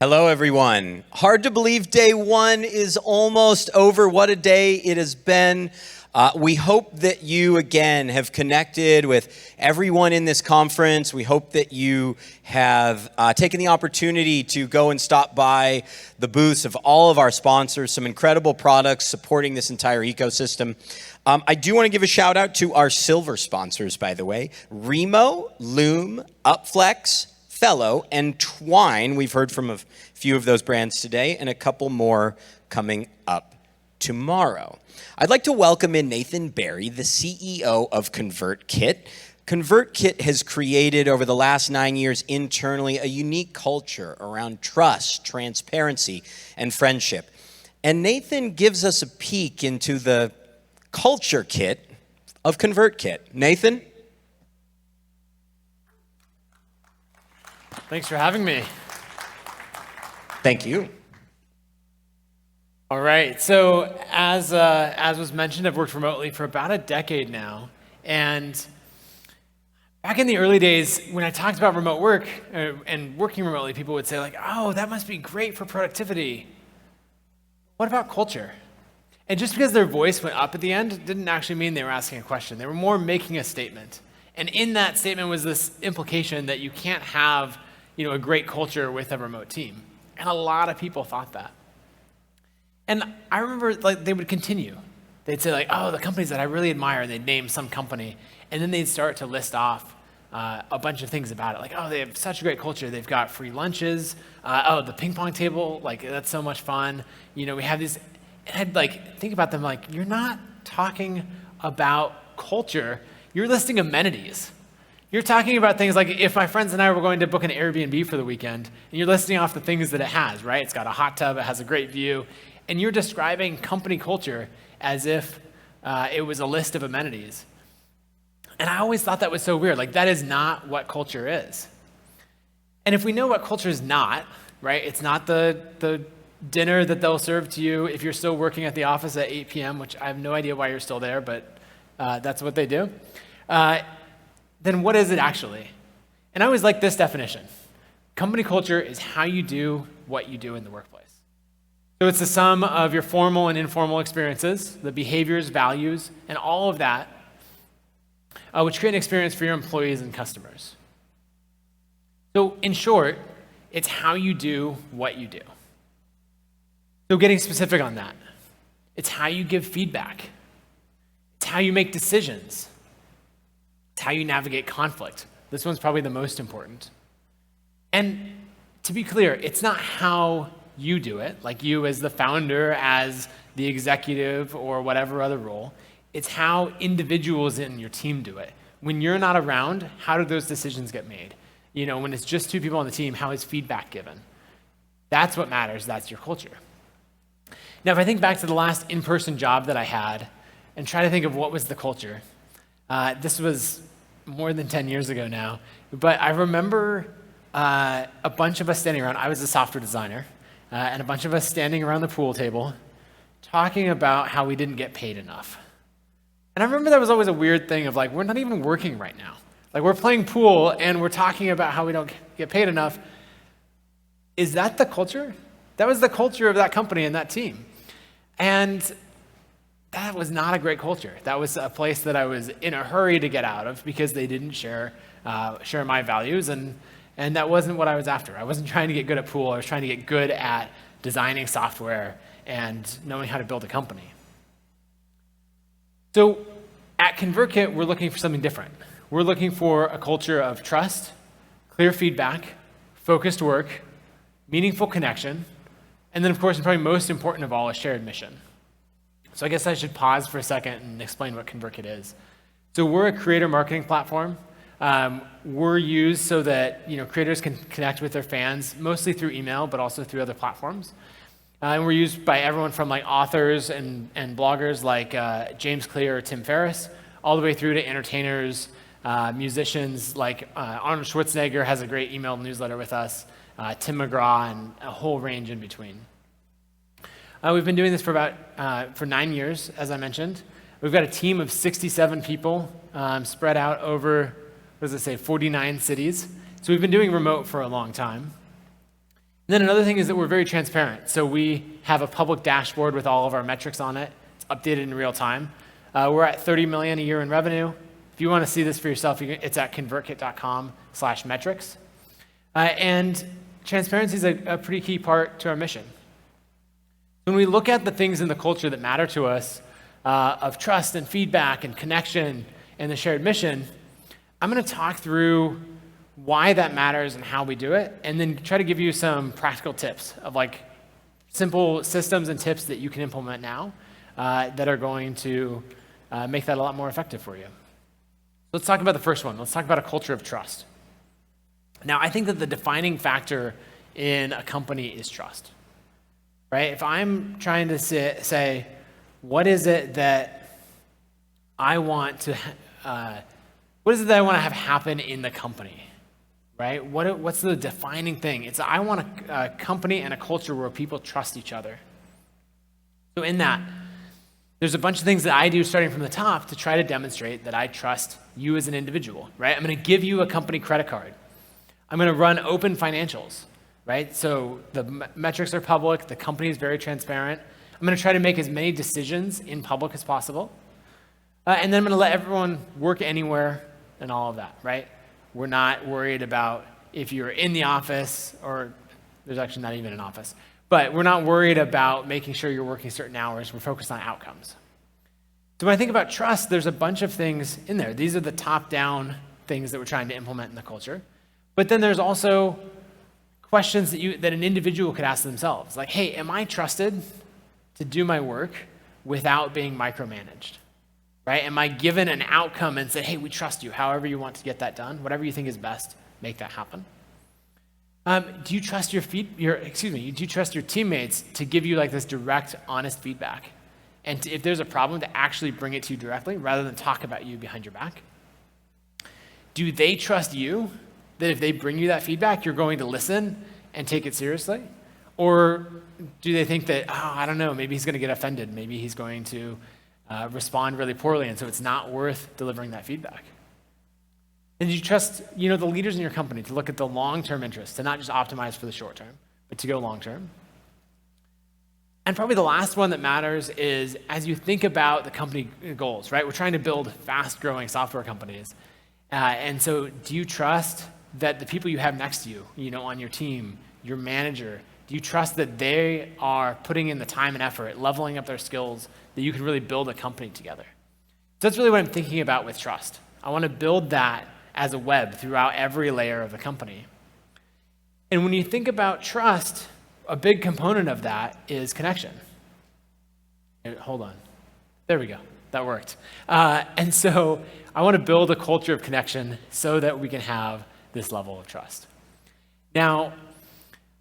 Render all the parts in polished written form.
Hello, everyone. Hard to believe day one is almost over. What a day it has been. We hope that you, again, have connected with everyone in this conference. We hope that you have taken the opportunity to go and stop by the booths of all of our sponsors, some incredible products supporting this entire ecosystem. I do want to give a shout out to our silver sponsors, by the way, Remo, Loom, Upflex, Fellow, and Twine. We've heard from a few of those brands today and a couple more coming up tomorrow. I'd like to welcome in Nathan Barry, the CEO of ConvertKit. ConvertKit has created over the last 9 years internally a unique culture around trust, transparency, and friendship. And Nathan gives us a peek into the culture kit of ConvertKit. Nathan? Thanks for having me. Thank you. All right, so as was mentioned, I've worked remotely for about a decade now. And back in the early days, when I talked about remote work and working remotely, people would say like, oh, that must be great for productivity. What about culture? And just because their voice went up at the end didn't actually mean they were asking a question. They were more making a statement. And in that statement was this implication that you can't have, a great culture with a remote team. And a lot of people thought that. And I remember they would continue. They'd say oh, the companies that I really admire, and they'd name some company, and then they'd start to list off a bunch of things about it. Oh, they have such a great culture. They've got free lunches. The ping pong table, that's so much fun. We have these, and I'd think about them you're not talking about culture. You're listing amenities. You're talking about things like if my friends and I were going to book an Airbnb for the weekend, and you're listing off the things that it has, right? It's got a hot tub, it has a great view, and you're describing company culture as if it was a list of amenities. And I always thought that was so weird. That is not what culture is. And if we know what culture is not, right? It's not the dinner that they'll serve to you if you're still working at the office at 8 p.m., which I have no idea why you're still there, but that's what they do. Then what is it actually? And I always like this definition. Company culture is how you do what you do in the workplace. So it's the sum of your formal and informal experiences, the behaviors, values, and all of that, which create an experience for your employees and customers. So in short, it's how you do what you do. So getting specific on that, it's how you give feedback. It's how you make decisions. It's how you navigate conflict. This one's probably the most important. And to be clear, it's not how you do it, like you as the founder, as the executive, or whatever other role. It's how individuals in your team do it. When you're not around, how do those decisions get made? When it's just two people on the team, how is feedback given? That's what matters. That's your culture. Now, if I think back to the last in-person job that I had and try to think of what was the culture, this was more than 10 years ago now, but I remember a bunch of us standing around. I was a software designer, and a bunch of us standing around the pool table talking about how we didn't get paid enough. And I remember that was always a weird thing of we're not even working right now. We're playing pool, and we're talking about how we don't get paid enough. Is that the culture? That was the culture of that company and that team. And that was not a great culture. That was a place that I was in a hurry to get out of because they didn't share my values, and that wasn't what I was after. I wasn't trying to get good at pool. I was trying to get good at designing software and knowing how to build a company. So at ConvertKit, we're looking for something different. We're looking for a culture of trust, clear feedback, focused work, meaningful connection, and then, of course, and probably most important of all, a shared mission. So I guess I should pause for a second and explain what ConvertKit is. So we're a creator marketing platform. We're used so that creators can connect with their fans, mostly through email, but also through other platforms. And we're used by everyone from authors and bloggers like James Clear or Tim Ferriss, all the way through to entertainers, musicians like Arnold Schwarzenegger has a great email newsletter with us, Tim McGraw, and a whole range in between. We've been doing this for 9 years, as I mentioned. We've got a team of 67 people spread out over, 49 cities. So we've been doing remote for a long time. And And then another thing is that we're very transparent. So we have a public dashboard with all of our metrics on it. It's updated in real time. We're at 30 million a year in revenue. If you want to see this for yourself, it's at convertkit.com/metrics. And transparency is a pretty key part to our mission. When we look at the things in the culture that matter to us, of trust and feedback and connection and the shared mission, I'm going to talk through why that matters and how we do it, and then try to give you some practical tips of like simple systems and tips that you can implement now that are going to make that a lot more effective for you. Let's talk about the first one. Let's talk about a culture of trust. Now, I think that the defining factor in a company is trust, right? If I'm trying to say, what is it that I want to, what is it that I want to have happen in the company, right? What's the defining thing? It's I want a company and a culture where people trust each other. So in that, there's a bunch of things that I do starting from the top to try to demonstrate that I trust you as an individual, right? I'm going to give you a company credit card. I'm going to run open financials, right? So the metrics are public. The company is very transparent. I'm going to try to make as many decisions in public as possible. And then I'm going to let everyone work anywhere and all of that, right? We're not worried about if you're in the office, or there's actually not even an office, but we're not worried about making sure you're working certain hours. We're focused on outcomes. So when I think about trust, there's a bunch of things in there. These are the top-down things that we're trying to implement in the culture. But then there's also questions that an individual could ask themselves, like, hey, am I trusted to do my work without being micromanaged, right? Am I given an outcome and say, hey, we trust you, however you want to get that done, whatever you think is best, make that happen? Do you trust do you trust your teammates to give you like this direct, honest feedback? And if there's a problem, to actually bring it to you directly rather than talk about you behind your back? Do they trust you that if they bring you that feedback, you're going to listen and take it seriously? Or do they think that, I don't know, maybe he's going to get offended. Maybe he's going to respond really poorly, and so it's not worth delivering that feedback? And do you trust, the leaders in your company to look at the long-term interests, to not just optimize for the short term, but to go long-term? And probably the last one that matters is as you think about the company goals, right? We're trying to build fast-growing software companies. And so do you trust that the people you have next to you, on your team, your manager, do you trust that they are putting in the time and effort, leveling up their skills, that you can really build a company together? So that's really what I'm thinking about with trust. I want to build that as a web throughout every layer of the company. And when you think about trust, a big component of that is connection. Hold on. There we go. That worked. And so I want to build a culture of connection so that we can have this level of trust. Now,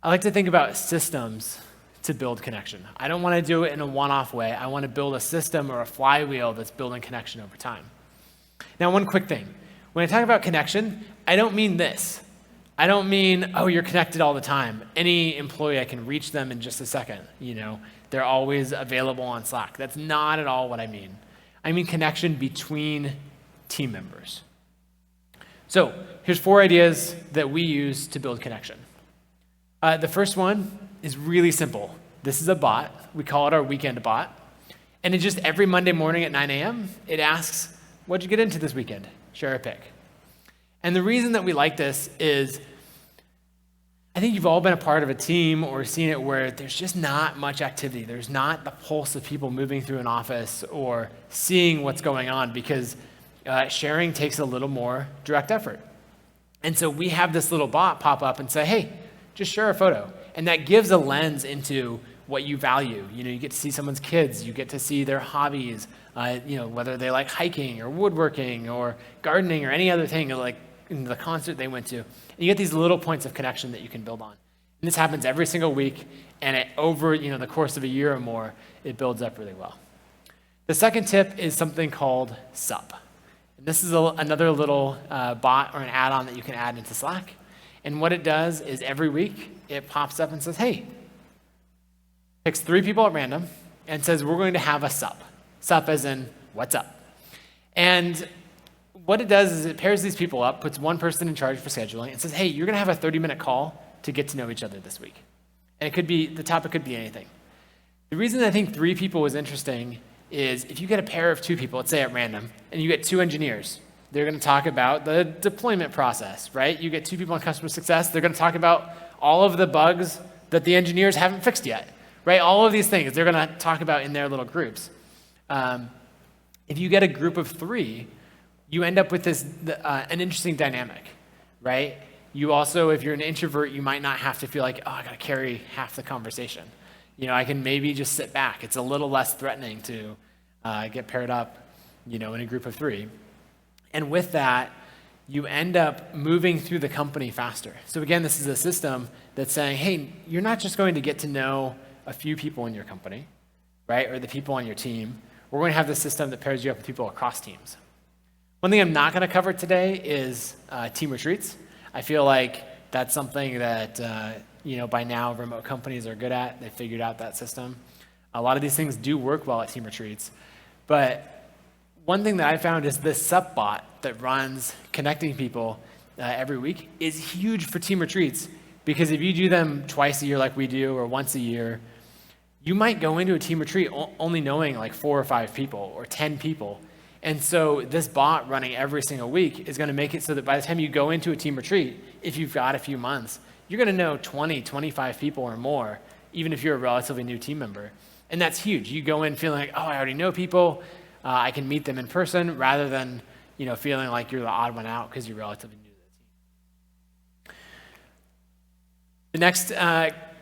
I like to think about systems to build connection. I don't want to do it in a one-off way. I want to build a system or a flywheel that's building connection over time. Now, one quick thing. When I talk about connection, I don't mean this. I don't mean, you're connected all the time. Any employee, I can reach them in just a second. They're always available on Slack. That's not at all what I mean. I mean connection between team members. So here's 4 ideas that we use to build connection. The first one is really simple. This is a bot. We call it our weekend bot. And it just every Monday morning at 9 a.m., it asks, what'd you get into this weekend? Share a pic. And the reason that we like this is I think you've all been a part of a team or seen it where there's just not much activity. There's not the pulse of people moving through an office or seeing what's going on because sharing takes a little more direct effort. And so we have this little bot pop up and say, hey, just share a photo. And that gives a lens into what you value. You get to see someone's kids. You get to see their hobbies, whether they like hiking or woodworking or gardening or any other thing, like in the concert they went to. And you get these little points of connection that you can build on. And this happens every single week, and over the course of a year or more, it builds up really well. The second tip is something called SUP. And this is another little bot or an add-on that you can add into Slack. And what it does is every week, it pops up and says, hey, picks 3 people at random and says, we're going to have a SUP. SUP as in, what's up? And what it does is it pairs these people up, puts one person in charge for scheduling, and says, hey, you're going to have a 30-minute call to get to know each other this week. And the topic could be anything. The reason I think 3 people was interesting is if you get a pair of 2 people, let's say at random, and you get 2 engineers, they're going to talk about the deployment process, right? You get 2 people in customer success, they're going to talk about all of the bugs that the engineers haven't fixed yet, right? All of these things they're going to talk about in their little groups. If you get a group of 3, you end up with an interesting dynamic, right? You also, if you're an introvert, you might not have to feel like, oh, I got to carry half the conversation. I can maybe just sit back. It's a little less threatening to get paired up, in a group of 3. And with that, you end up moving through the company faster. So again, this is a system that's saying, hey, you're not just going to get to know a few people in your company, right, or the people on your team. We're going to have this system that pairs you up with people across teams. One thing I'm not going to cover today is team retreats. I feel like that's something that, by now remote companies are good at. They figured out that system. A lot of these things do work well at team retreats. But one thing that I found is this subbot that runs connecting people every week is huge for team retreats, because if you do them twice a year like we do, or once a year, you might go into a team retreat only knowing like 4 or 5 people or 10 people. And so this bot running every single week is going to make it so that by the time you go into a team retreat, if you've got a few months, you're going to know 20, 25 people or more, even if you're a relatively new team member. And that's huge. You go in feeling like, oh, I already know people. I can meet them in person, rather than feeling like you're the odd one out because you're relatively new to the team. The next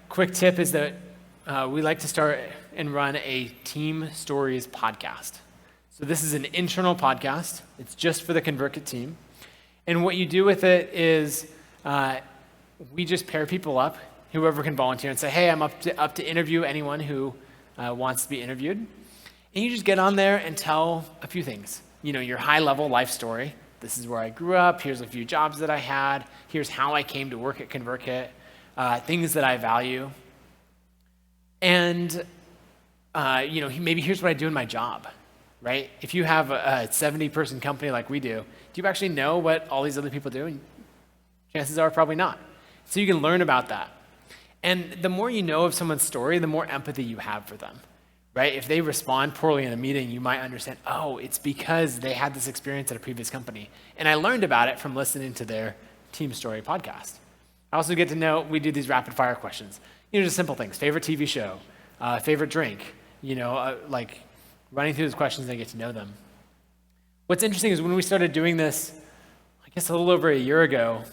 quick tip is that we like to start and run a team stories podcast. So this is an internal podcast. It's just for the ConvertKit team. And what you do with it is we just pair people up, whoever can volunteer, and say, hey, I'm up to interview anyone who wants to be interviewed. And you just get on there and tell a few things. Your high-level life story. This is where I grew up. Here's a few jobs that I had. Here's how I came to work at ConvertKit. Things that I value. And, maybe here's what I do in my job, right? If you have a 70-person company like we do you actually know what all these other people do? And chances are probably not. So you can learn about that. And the more you know of someone's story, the more empathy you have for them. Right? If they respond poorly in a meeting, you might understand, oh, it's because they had this experience at a previous company. And I learned about it from listening to their Team Story podcast. I also get to know, we do these rapid fire questions. Just simple things. Favorite TV show, favorite drink, like running through those questions and I get to know them. What's interesting is when we started doing this, I guess a little over a year ago,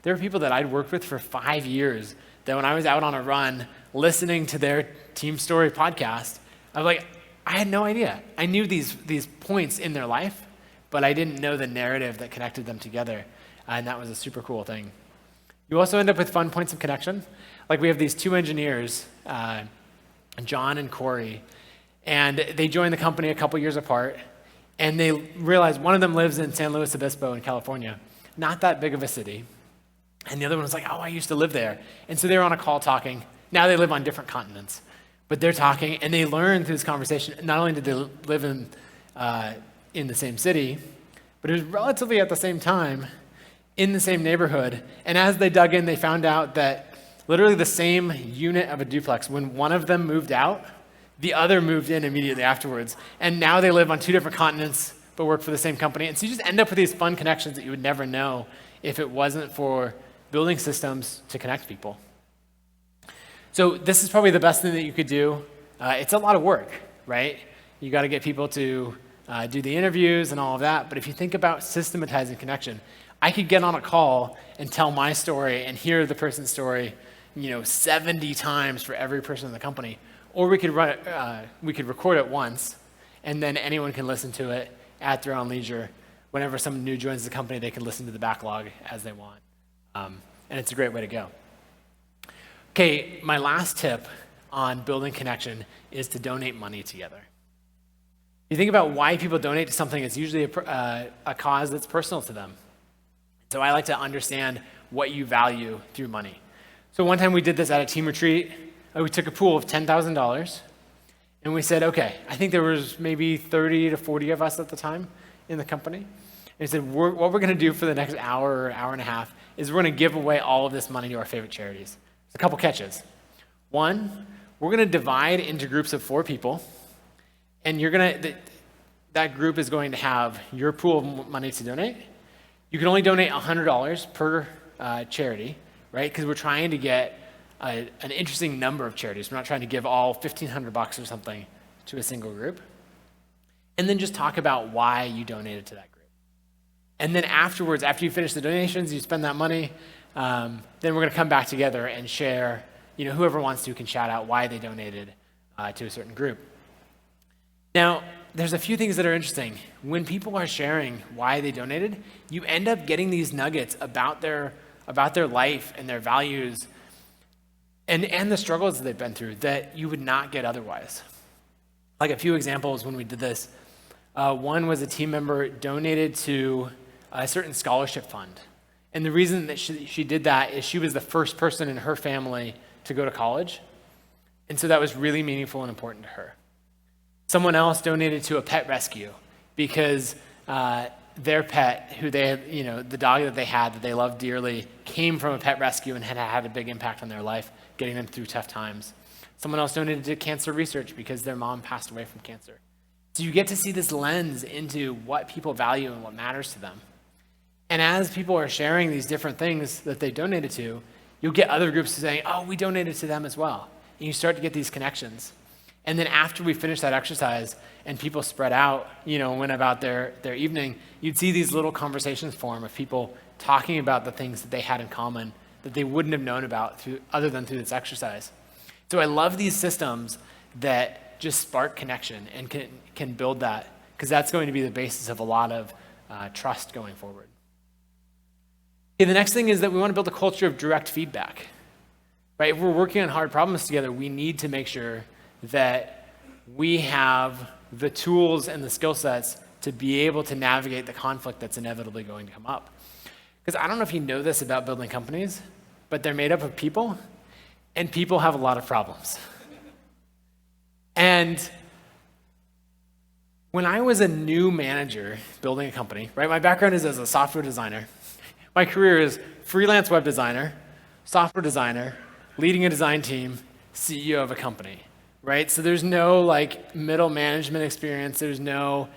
there were people that I'd worked with for 5 years that when I was out on a run listening to their Team Story podcast, I was like, I had no idea. I knew these points in their life, but I didn't know the narrative that connected them together. And that was a super cool thing. You also end up with fun points of connection. Like we have these 2 engineers, John and Corey, and they joined the company a couple years apart, and they realized one of them lives in San Luis Obispo in California, not that big of a city. And the other one was like, oh, I used to live there. And so they were on a call talking. Now they live on different continents. But they're talking, and they learned through this conversation, not only did they live in the same city, but it was relatively at the same time in the same neighborhood. And as they dug in, they found out that literally the same unit of a duplex, when one of them moved out, the other moved in immediately afterwards. And now they live on 2 different continents, but work for the same company. And so you just end up with these fun connections that you would never know if it wasn't for building systems to connect people. So this is probably the best thing that you could do. It's a lot of work, right? You got to get people to do the interviews and all of that. But if you think about systematizing connection, I could get on a call and tell my story and hear the person's story, 70 times for every person in the company. Or we could record it once, and then anyone can listen to it at their own leisure. Whenever someone new joins the company, they can listen to the backlog as they want. And it's a great way to go. Okay, my last tip on building connection is to donate money together. You think about why people donate to something, it's usually a cause that's personal to them. So I like to understand what you value through money. So one time we did this at a team retreat. We took a pool of $10,000, and we said, okay, I think there was maybe 30 to 40 of us at the time in the company. And we said, what we're going to do for the next hour or hour and a half is we're going to give away all of this money to our favorite charities. There's a couple catches. One, we're going to divide into groups of 4 people, and that group is going to have your pool of money to donate. You can only donate $100 per charity, right? Because we're trying to get an interesting number of charities. We're not trying to give all $1,500 or something to a single group. And then just talk about why you donated to that group. And then afterwards, after you finish the donations, you spend that money, then we're going to come back together and share, whoever wants to can shout out why they donated to a certain group. Now, there's a few things that are interesting. When people are sharing why they donated, you end up getting these nuggets about their life and their values and the struggles that they've been through that you would not get otherwise. Like a few examples when we did this. One was a team member donated to a certain scholarship fund. And the reason that she did that is she was the first person in her family to go to college. And so that was really meaningful and important to her. Someone else donated to a pet rescue because their pet, who they had, the dog that they had that they loved dearly, came from a pet rescue and had had a big impact on their life, getting them through tough times. Someone else donated to cancer research because their mom passed away from cancer. So you get to see this lens into what people value and what matters to them. And as people are sharing these different things that they donated to, you'll get other groups saying, oh, we donated to them as well. And you start to get these connections. And then after we finish that exercise and people spread out, went about their evening, you'd see these little conversations form of people talking about the things that they had in common that they wouldn't have known about other than through this exercise. So I love these systems that just spark connection and can build that, because that's going to be the basis of a lot of trust going forward. Okay, the next thing is that we want to build a culture of direct feedback. Right? If we're working on hard problems together, we need to make sure that we have the tools and the skill sets to be able to navigate the conflict that's inevitably going to come up. Because I don't know if you know this about building companies, but they're made up of people, and people have a lot of problems. And when I was a new manager building a company, right, my background is as a software designer. My career is freelance web designer, software designer, leading a design team, CEO of a company, right? So there's no middle management experience. There's no,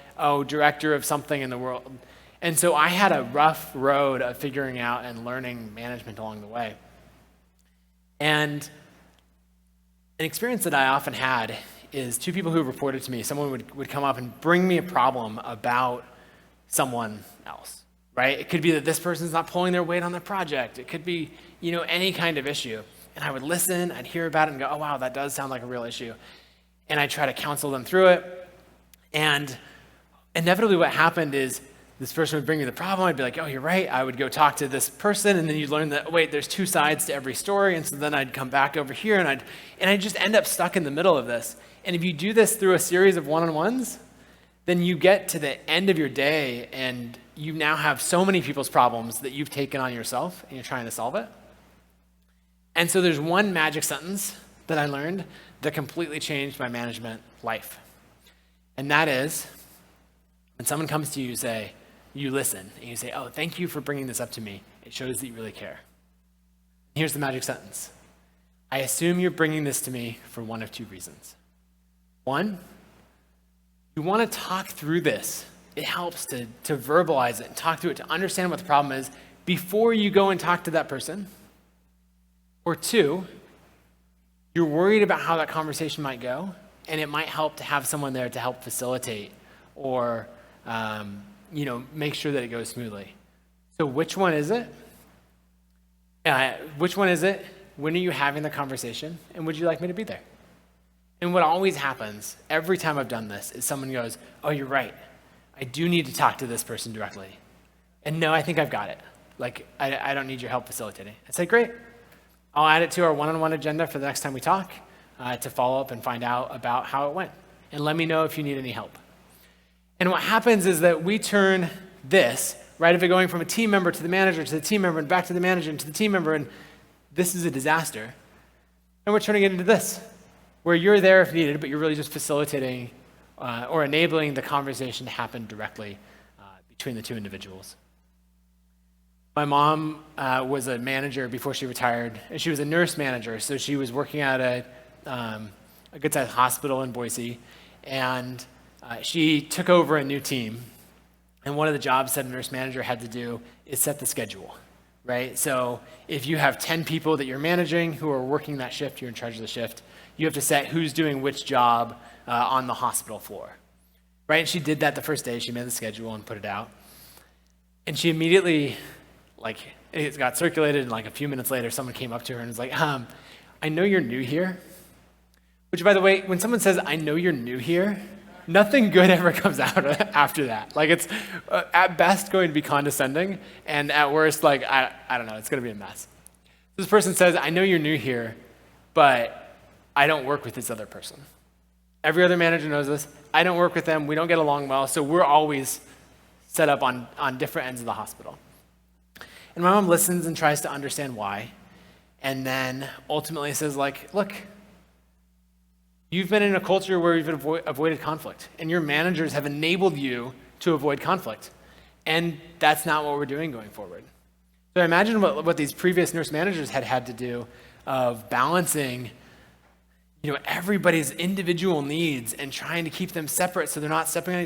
director of something in the world. And so I had a rough road of figuring out and learning management along the way. And an experience that I often had is 2 people who reported to me. Someone would come up and bring me a problem about someone else, right? It could be that this person's not pulling their weight on their project. It could be, any kind of issue. And I would listen, I'd hear about it and go, oh, wow, that does sound like a real issue. And I'd try to counsel them through it. And inevitably what happened is this person would bring me the problem. I'd be like, oh, you're right. I would go talk to this person. And then you'd learn that, wait, there's 2 sides to every story. And so then I'd come back over here and I'd just end up stuck in the middle of this. And if you do this through a series of one-on-ones, then you get to the end of your day and you now have so many people's problems that you've taken on yourself and you're trying to solve it. And so there's one magic sentence that I learned that completely changed my management life. And that is, when someone comes to you, you listen, and you say, oh, thank you for bringing this up to me. It shows that you really care. Here's the magic sentence. I assume you're bringing this to me for one of 2 reasons. 1, you want to talk through this. It helps to verbalize it and talk through it, to understand what the problem is before you go and talk to that person. Or 2, you're worried about how that conversation might go, and it might help to have someone there to help facilitate or make sure that it goes smoothly. So which one is it? When are you having the conversation? And would you like me to be there? And what always happens every time I've done this is someone goes, oh, you're right. I do need to talk to this person directly. And no, I think I've got it. I don't need your help facilitating. I say, great. I'll add it to our one-on-one agenda for the next time we talk to follow up and find out about how it went. And let me know if you need any help. And what happens is that we turn this, right, if we're going from a team member to the manager to the team member and back to the manager and to the team member, and this is a disaster. And we're turning it into this, where you're there if needed, but you're really just facilitating or enabling the conversation to happen directly between the 2 individuals. My mom was a manager before she retired. She was a nurse manager, so she was working at a good-sized hospital in Boise, and she took over a new team. And one of the jobs that a nurse manager had to do is set the schedule, right? So if you have 10 people that you're managing who are working that shift, you're in charge of the shift, you have to set who's doing which job on the hospital floor, right? And she did that the first day. She made the schedule and put it out. And she immediately, it got circulated, and a few minutes later, someone came up to her and was like, I know you're new here. Which, by the way, when someone says, I know you're new here, nothing good ever comes out after that. It's at best going to be condescending, and at worst, I don't know, it's going to be a mess. This person says, I know you're new here, but I don't work with this other person. Every other manager knows this. I don't work with them. We don't get along well, so we're always set up on different ends of the hospital. And my mom listens and tries to understand why, and then ultimately says, look, you've been in a culture where you've avoided conflict, and your managers have enabled you to avoid conflict. And that's not what we're doing going forward. So imagine what these previous nurse managers had to do of balancing everybody's individual needs and trying to keep them separate so they're not stepping on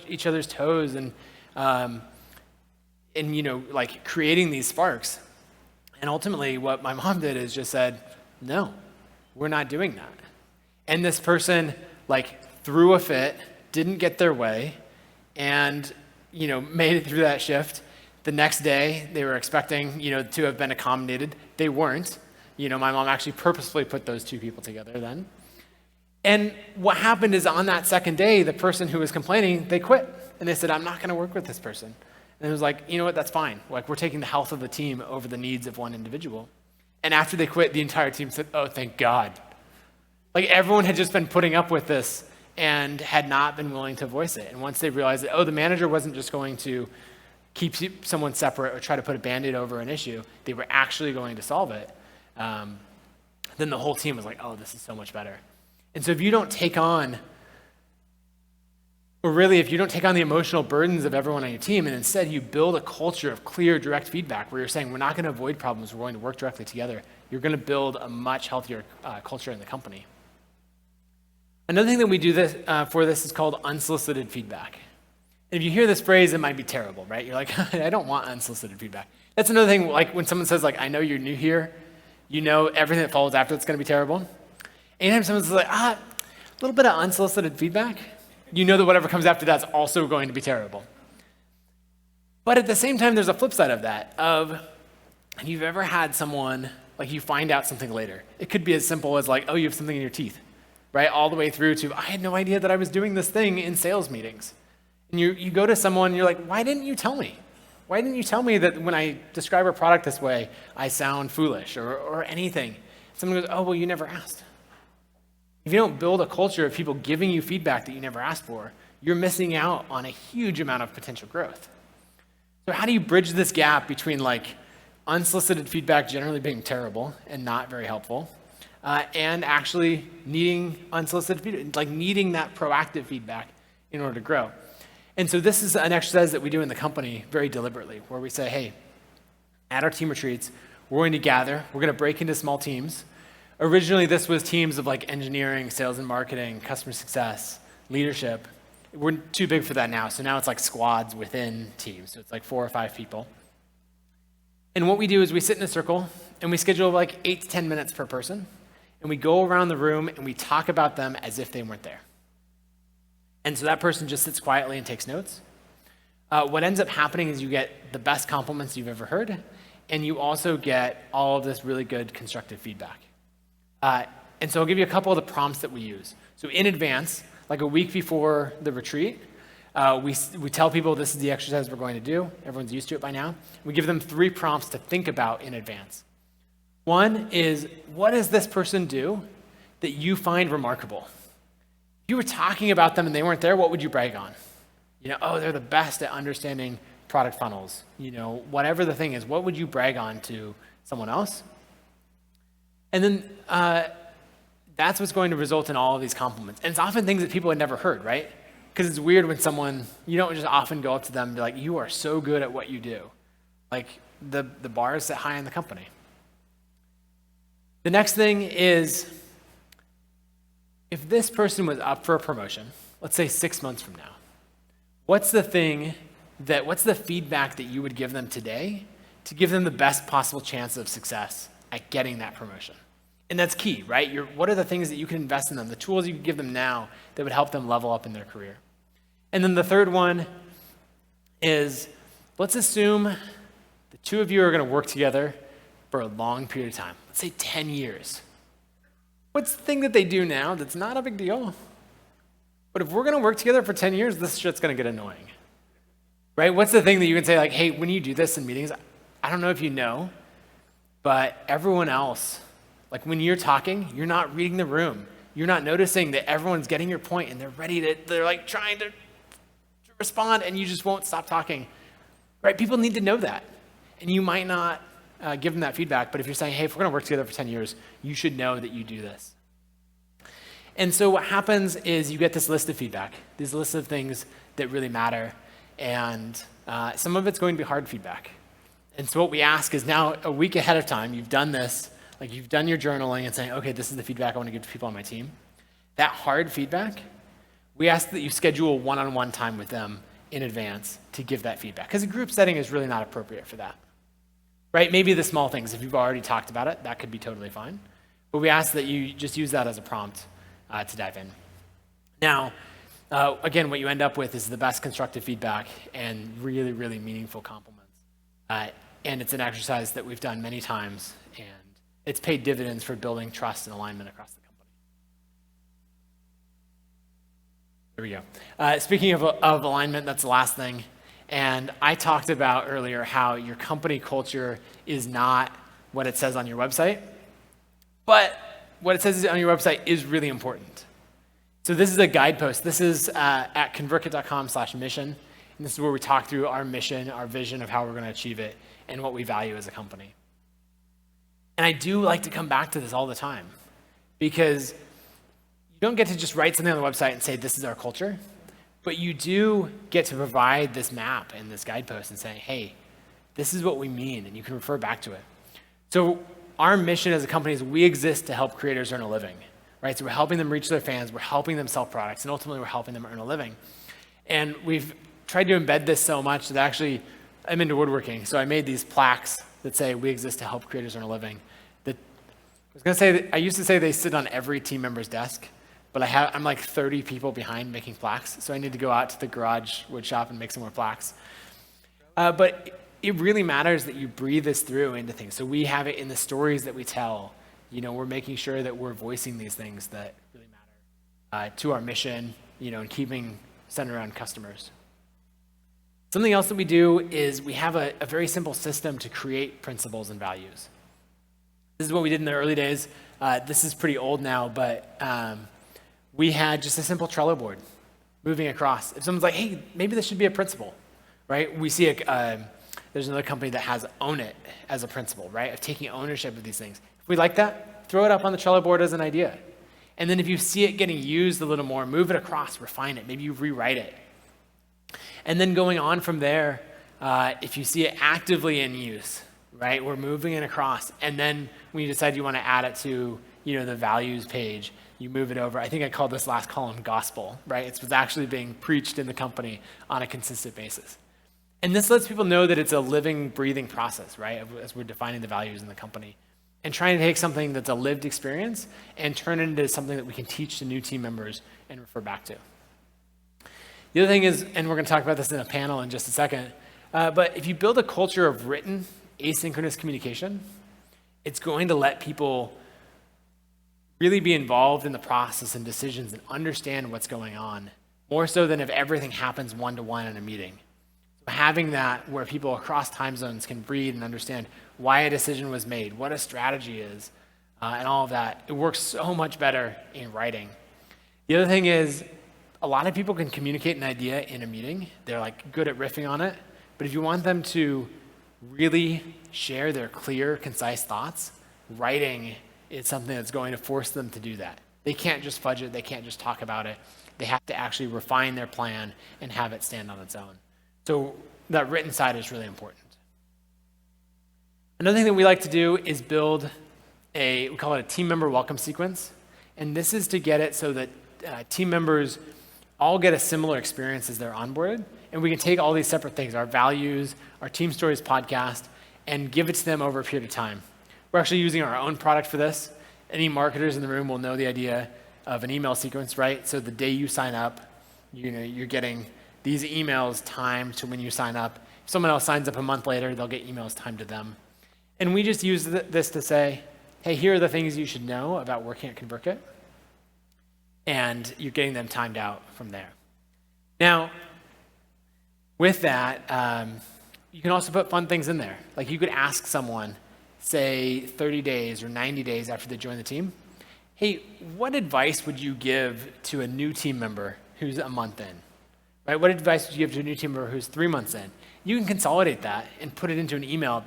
each other's toes and creating these sparks. And ultimately, what my mom did is just said, no, we're not doing that. And this person threw a fit, didn't get their way, and made it through that shift. The next day, they were expecting to have been accommodated. They weren't. My mom actually purposefully put those two people together then. And what happened is on that second day, the person who was complaining, they quit. And they said, I'm not going to work with this person. And it was like, you know what, that's fine. We're taking the health of the team over the needs of one individual. And after they quit, the entire team said, oh, thank God. Everyone had just been putting up with this and had not been willing to voice it. And once they realized that, the manager wasn't just going to keep someone separate or try to put a Band-Aid over an issue, they were actually going to solve it, then the whole team was like, oh, this is so much better. And so if you don't take on the emotional burdens of everyone on your team, and instead you build a culture of clear, direct feedback where you're saying, we're not going to avoid problems, we're going to work directly together, you're going to build a much healthier culture in the company. Another thing that we do for this is called unsolicited feedback. And if you hear this phrase, it might be terrible, right? You're like, I don't want unsolicited feedback. That's another thing, when someone says, I know you're new here, everything that follows after it's going to be terrible. Anytime someone says, a little bit of unsolicited feedback, that whatever comes after that's also going to be terrible. But at the same time, there's a flip side of that, if you've ever had someone, you find out something later. It could be as simple as oh, you have something in your teeth, right? All the way through to, I had no idea that I was doing this thing in sales meetings. And you go to someone and you're like, why didn't you tell me? Why didn't you tell me that when I describe a product this way, I sound foolish or anything? Someone goes, oh, well, you never asked. If you don't build a culture of people giving you feedback that you never asked for, you're missing out on a huge amount of potential growth. So how do you bridge this gap between unsolicited feedback generally being terrible and not very helpful, and actually needing unsolicited feedback, needing that proactive feedback in order to grow? And so this is an exercise that we do in the company very deliberately, where we say, hey, at our team retreats, we're going to gather, we're going to break into small teams. Originally, this was teams of engineering, sales and marketing, customer success, leadership. We're too big for that now, so now it's squads within teams. So it's 4 or 5 people. And what we do is we sit in a circle, and we schedule 8 to 10 minutes per person, and we go around the room, and we talk about them as if they weren't there. And so that person just sits quietly and takes notes. What ends up happening is you get the best compliments you've ever heard, and you also get all of this really good constructive feedback. And so I'll give you a couple of the prompts that we use. So in advance, a week before the retreat, we tell people this is the exercise we're going to do. Everyone's used to it by now. We give them 3 prompts to think about in advance. One is, what does this person do that you find remarkable? If you were talking about them and they weren't there, what would you brag on? Oh, they're the best at understanding product funnels. Whatever the thing is, what would you brag on to someone else? And then that's what's going to result in all of these compliments. And it's often things that people had never heard, right? Because it's weird when you don't just often go up to them and be like, you are so good at what you do. Like the bar is set high in the company. The next thing is, if this person was up for a promotion, let's say 6 months from now, what's the feedback that you would give them today to give them the best possible chance of success at getting that promotion? And that's key, right? What are the things that you can invest in them, the tools you can give them now that would help them level up in their career? And then the third one is, let's assume the two of you are going to work together for a long period of time. Let's say 10 years. What's the thing that they do now that's not a big deal? But if we're going to work together for 10 years, this shit's going to get annoying, right? What's the thing that you can say, like, hey, when you do this in meetings, I don't know if you know, but everyone else, like when you're talking, you're not reading the room. You're not noticing that everyone's getting your point and they're like trying to respond, and you just won't stop talking, right? People need to know that. And you might not give them that feedback, but if you're saying, hey, if we're going to work together for 10 years, you should know that you do this. And so what happens is you get this list of feedback, these lists of things that really matter, and some of it's going to be hard feedback. And so what we ask is now, a week ahead of time, you've done this, like you've done your journaling and saying, okay, this is the feedback I want to give to people on my team. That hard feedback, we ask that you schedule one-on-one time with them in advance to give that feedback, because a group setting is really not appropriate for that, right? Maybe the small things, if you've already talked about it, that could be totally fine. But we ask that you just use that as a prompt to dive in. Now, again, what you end up with is the best constructive feedback and really, really meaningful compliments. And it's an exercise that we've done many times, and it's paid dividends for building trust and alignment across the company. There we go. Speaking of alignment, that's the last thing. And I talked about earlier how your company culture is not what it says on your website, but what it says on your website is really important. So this is a guidepost. This is at convertkit.com/mission. And this is where we talk through our mission, our vision of how we're going to achieve it, and what we value as a company. And I do like to come back to this all the time, because you don't get to just write something on the website and say, this is our culture, but you do get to provide this map and this guidepost and say, hey, this is what we mean, and you can refer back to it. So our mission as a company is we exist to help creators earn a living, right? So we're helping them reach their fans, we're helping them sell products, and ultimately we're helping them earn a living. And we've tried to embed this so much that actually I'm into woodworking, so I made these plaques that say we exist to help creators earn a living. I used to say they sit on every team member's desk, but I'm like 30 people behind making plaques, so I need to go out to the garage wood shop and make some more plaques. But it really matters that you breathe this through into things. So we have it in the stories that we tell. You know, we're making sure that we're voicing these things that really matter to our mission, you know, and keeping centered around customers. Something else that we do is we have a very simple system to create principles and values. This is what we did in the early days. This is pretty old now, but we had just a simple Trello board moving across. If someone's like, hey, maybe this should be a principle, right? We see there's another company that has own it as a principle, right? Of taking ownership of these things. If we like that, throw it up on the Trello board as an idea. And then if you see it getting used a little more, move it across, refine it. Maybe you rewrite it. And then going on from there, if you see it actively in use, right? We're moving it across. And then when you decide you want to add it to, you know, the values page, you move it over. I think I called this last column gospel, right? It's what's actually being preached in the company on a consistent basis. And this lets people know that it's a living, breathing process, right? As we're defining the values in the company and trying to take something that's a lived experience and turn it into something that we can teach to new team members and refer back to. The other thing is, and we're going to talk about this in a panel in just a second, but if you build a culture of written, asynchronous communication, it's going to let people really be involved in the process and decisions and understand what's going on, more so than if everything happens one-to-one in a meeting. So having that where people across time zones can read and understand why a decision was made, what a strategy is, and all of that, it works so much better in writing. The other thing is, a lot of people can communicate an idea in a meeting. They're like good at riffing on it. But if you want them to really share their clear, concise thoughts, writing is something that's going to force them to do that. They can't just fudge it. They can't just talk about it. They have to actually refine their plan and have it stand on its own. So that written side is really important. Another thing that we like to do is build we call it a team member welcome sequence. And this is to get it so that team members all get a similar experience as they're onboarded. And we can take all these separate things, our values, our team stories podcast, and give it to them over a period of time. We're actually using our own product for this. Any marketers in the room will know the idea of an email sequence, right? So the day you sign up, you're getting these emails timed to when you sign up. If someone else signs up a month later, they'll get emails timed to them. And we just use this to say, hey, here are the things you should know about working at ConvertKit. And you're getting them timed out from there. Now, with that, you can also put fun things in there. Like you could ask someone, say 30 days or 90 days after they join the team, hey, what advice would you give to a new team member who's a month in? Right? What advice would you give to a new team member who's 3 months in? You can consolidate that and put it into an email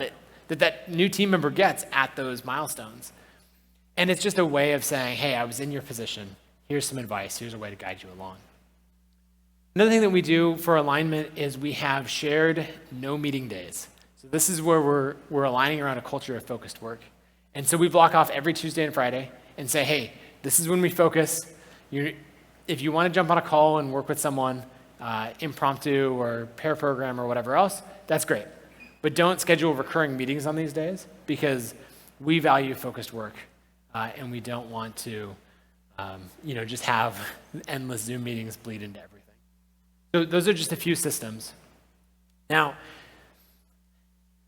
that new team member gets at those milestones. And it's just a way of saying, hey, I was in your position. Here's some advice. Here's a way to guide you along. Another thing that we do for alignment is we have shared no meeting days. So this is where we're aligning around a culture of focused work. And so we block off every Tuesday and Friday and say, hey, this is when we focus. If you want to jump on a call and work with someone, impromptu or pair program or whatever else, that's great. But don't schedule recurring meetings on these days because we value focused work and we don't want to just have endless Zoom meetings bleed into everything. So those are just a few systems. Now,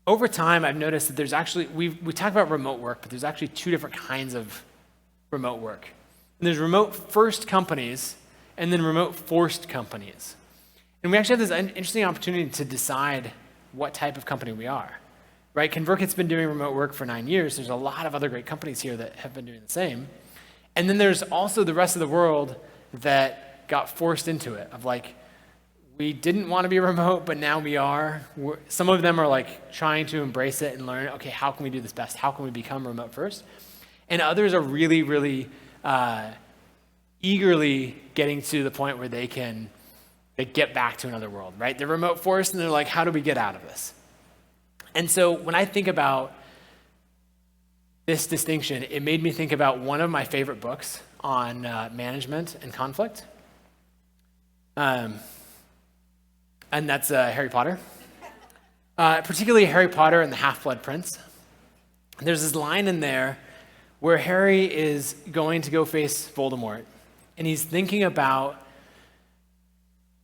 over time, I've noticed that there's actually, we talk about remote work, but there's actually two different kinds of remote work. And there's remote first companies and then remote forced companies. And we actually have this interesting opportunity to decide what type of company we are, right? ConvertKit's been doing remote work for 9 years. There's a lot of other great companies here that have been doing the same. And then there's also the rest of the world that got forced into it, of like, we didn't want to be remote, but now we are. Some of them are like trying to embrace it and learn, okay, how can we do this best? How can we become remote first? And others are really, really eagerly getting to the point where they get back to another world, right? They're remote forced and they're like, how do we get out of this? And so when I think about this distinction, it made me think about one of my favorite books on management and conflict. And that's Harry Potter. Particularly Harry Potter and the Half-Blood Prince. There's this line in there where Harry is going to go face Voldemort. And he's thinking about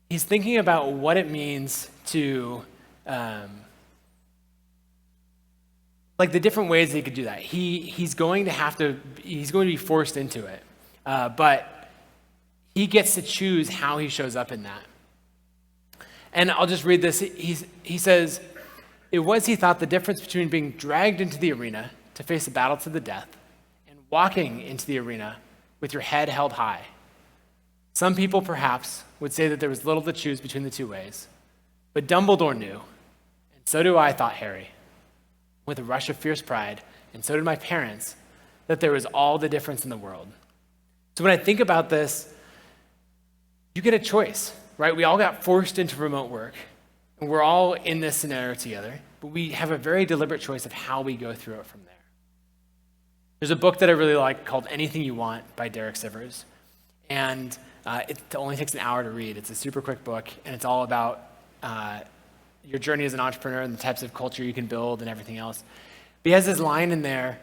what it means to, like the different ways that he could do that. He's going to be forced into it. But he gets to choose how he shows up in that. And I'll just read this. He says, it was, he thought, the difference between being dragged into the arena to face a battle to the death and walking into the arena with your head held high. Some people, perhaps, would say that there was little to choose between the two ways. But Dumbledore knew, and so do I, thought Harry, with a rush of fierce pride, and so did my parents, that there was all the difference in the world. So when I think about this, you get a choice. Right? We all got forced into remote work, and we're all in this scenario together, but we have a very deliberate choice of how we go through it from there. There's a book that I really like called Anything You Want by Derek Sivers, and it only takes an hour to read. It's a super quick book, and it's all about your journey as an entrepreneur and the types of culture you can build and everything else. But he has this line in there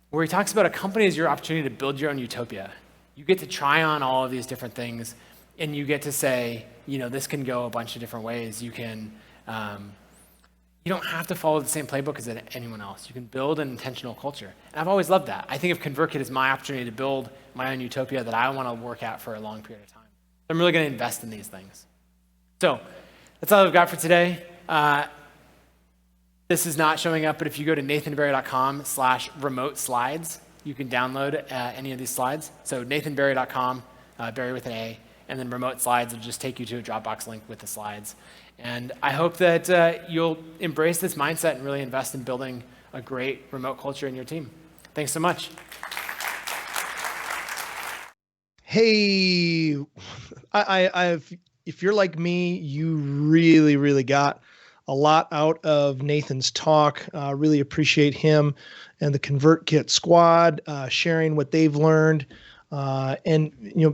where he talks about a company as your opportunity to build your own utopia. You get to try on all of these different things, and you get to say, this can go a bunch of different ways. You can, you don't have to follow the same playbook as anyone else. You can build an intentional culture. And I've always loved that. I think of ConvertKit as my opportunity to build my own utopia that I want to work at for a long period of time. So I'm really going to invest in these things. So that's all I've got for today. This is not showing up, but if you go to nathanbarry.com/remote slides, you can download any of these slides. So nathanbarry.com, Barry with an A, and then remote slides will just take you to a Dropbox link with the slides. And I hope that you'll embrace this mindset and really invest in building a great remote culture in your team. Thanks so much. Hey, if you're like me, you really, really got a lot out of Nathan's talk. Really appreciate him and the ConvertKit squad sharing what they've learned. And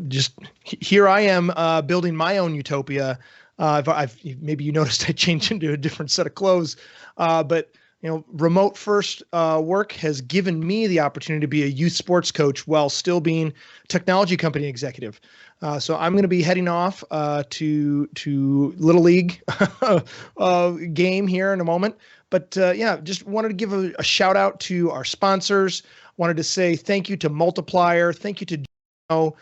just here I am building my own utopia. Maybe you noticed I changed into a different set of clothes, but remote first work has given me the opportunity to be a youth sports coach while still being technology company executive. So I'm going to be heading off to Little League game here in a moment. But just wanted to give a shout out to our sponsors. Wanted to say thank you to Multiplier, thank you to Gino,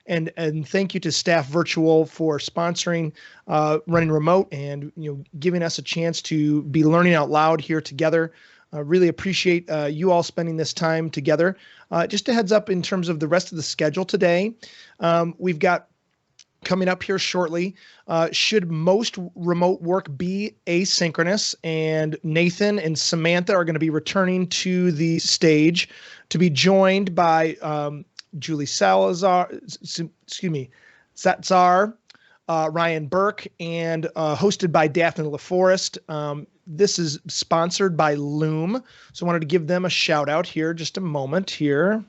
and thank you to Staff Virtual for sponsoring Running Remote and giving us a chance to be learning out loud here together. Really appreciate you all spending this time together. Just a heads up in terms of the rest of the schedule today. We've got coming up here shortly, should most remote work be asynchronous, and Nathan and Samantha are going to be returning to the stage to be joined by Julie Satzar, Ryan Burke, and hosted by Daphne LaForest. This is sponsored by Loom, so I wanted to give them a shout out here. Just a moment here.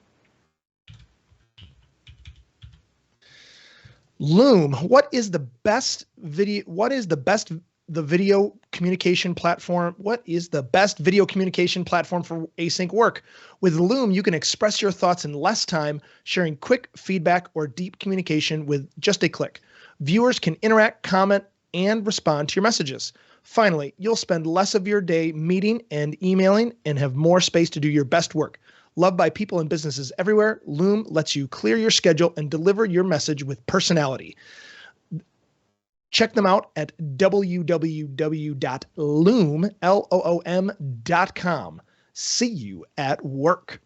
Loom, what is the best video communication platform? What is the best video communication platform for async work? With Loom, you can express your thoughts in less time, sharing quick feedback or deep communication with just a click. Viewers can interact, comment, and respond to your messages. Finally, you'll spend less of your day meeting and emailing and have more space to do your best work. Loved by people and businesses everywhere, Loom lets you clear your schedule and deliver your message with personality. Check them out at www.loom.com. See you at work.